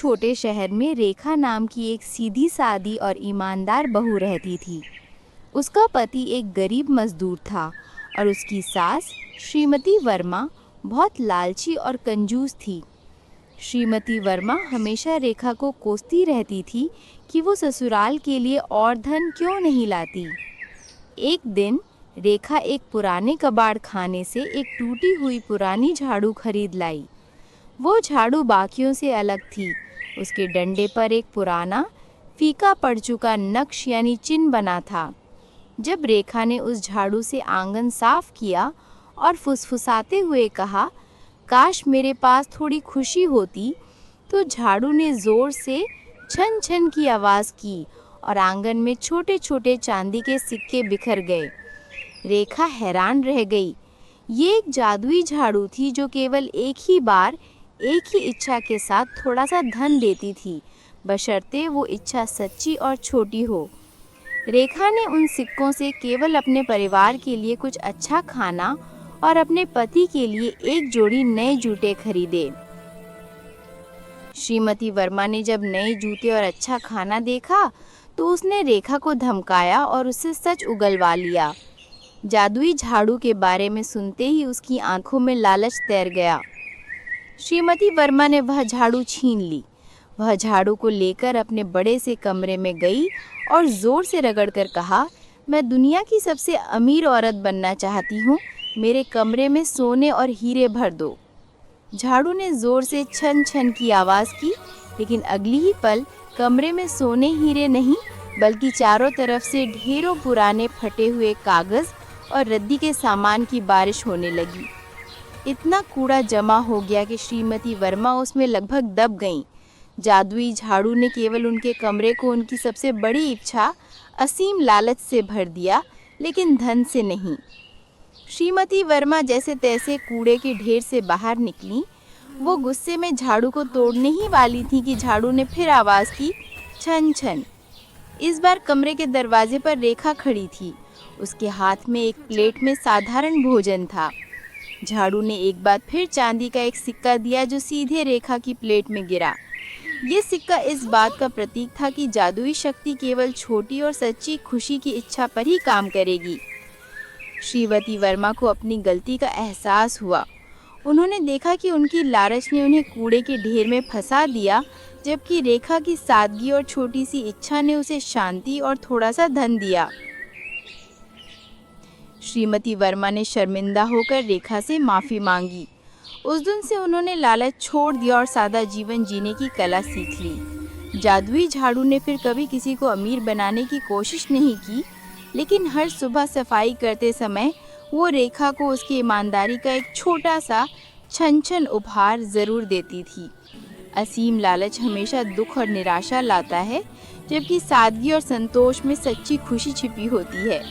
छोटे शहर में रेखा नाम की एक सीधी सादी और ईमानदार बहू रहती थी। उसका पति एक गरीब मजदूर था और उसकी सास श्रीमती वर्मा बहुत लालची और कंजूस थी। श्रीमती वर्मा हमेशा रेखा को कोसती रहती थी कि वो ससुराल के लिए और धन क्यों नहीं लाती। एक दिन रेखा एक पुराने कबाड़ खाने से एक टूटी हुई पुरानी झाड़ू खरीद लाई। वो झाड़ू बाकियों से अलग थी। उसके डंडे पर एक पुराना फीका पड़ चुका नक्श यानी चिन्ह बना था। जब रेखा ने उस झाड़ू से आंगन साफ किया और फुसफुसाते हुए कहा, काश मेरे पास थोड़ी खुशी होती, तो झाड़ू ने जोर से छन छन की आवाज़ की और आंगन में छोटे छोटे चांदी के सिक्के बिखर गए। रेखा हैरान रह गई। ये एक जादुई झाड़ू थी जो केवल एक ही बार एक ही इच्छा के साथ थोड़ा सा धन देती थी, बशर्ते वो इच्छा सच्ची और छोटी हो। रेखा ने उन सिक्कों से केवल अपने परिवार के लिए कुछ अच्छा खाना और अपने पति के लिए एक जोड़ी नए जूते खरीदे। श्रीमती वर्मा ने जब नए जूते और अच्छा खाना देखा तो उसने रेखा को धमकाया और उससे सच उगलवा लिया। जादुई झाड़ू के बारे में सुनते ही उसकी आंखों में लालच तैर गया। श्रीमती वर्मा ने वह झाड़ू छीन ली। वह झाड़ू को लेकर अपने बड़े से कमरे में गई और ज़ोर से रगड़कर कहा, मैं दुनिया की सबसे अमीर औरत बनना चाहती हूँ। मेरे कमरे में सोने और हीरे भर दो। झाड़ू ने ज़ोर से छन छन की आवाज़ की, लेकिन अगली ही पल कमरे में सोने हीरे नहीं बल्कि चारों तरफ से ढेरों पुराने फटे हुए कागज़ और रद्दी के सामान की बारिश होने लगी। इतना कूड़ा जमा हो गया कि श्रीमती वर्मा उसमें लगभग दब गईं। जादुई झाड़ू ने केवल उनके कमरे को उनकी सबसे बड़ी इच्छा असीम लालच से भर दिया, लेकिन धन से नहीं। श्रीमती वर्मा जैसे तैसे कूड़े के ढेर से बाहर निकली। वो गुस्से में झाड़ू को तोड़ने ही वाली थी कि झाड़ू ने फिर आवाज़ की, छन छन। इस बार कमरे के दरवाजे पर रेखा खड़ी थी। उसके हाथ में एक प्लेट में साधारण भोजन था। झाड़ू ने एक बार फिर चांदी का एक सिक्का दिया जो सीधे रेखा की प्लेट में गिरा। ये सिक्का इस बात का प्रतीक था कि जादुई शक्ति केवल छोटी और सच्ची खुशी की इच्छा पर ही काम करेगी। श्रीमती वर्मा को अपनी गलती का एहसास हुआ। उन्होंने देखा कि उनकी लालच ने उन्हें कूड़े के ढेर में फंसा दिया, जबकि रेखा की सादगी और छोटी सी इच्छा ने उसे शांति और थोड़ा सा धन दिया। श्रीमती वर्मा ने शर्मिंदा होकर रेखा से माफ़ी मांगी। उस दिन से उन्होंने लालच छोड़ दिया और सादा जीवन जीने की कला सीख ली। जादुई झाड़ू ने फिर कभी किसी को अमीर बनाने की कोशिश नहीं की, लेकिन हर सुबह सफाई करते समय वो रेखा को उसकी ईमानदारी का एक छोटा सा छन छन उपहार ज़रूर देती थी। असीम लालच हमेशा दुख और निराशा लाता है, जबकि सादगी और संतोष में सच्ची खुशी छिपी होती है।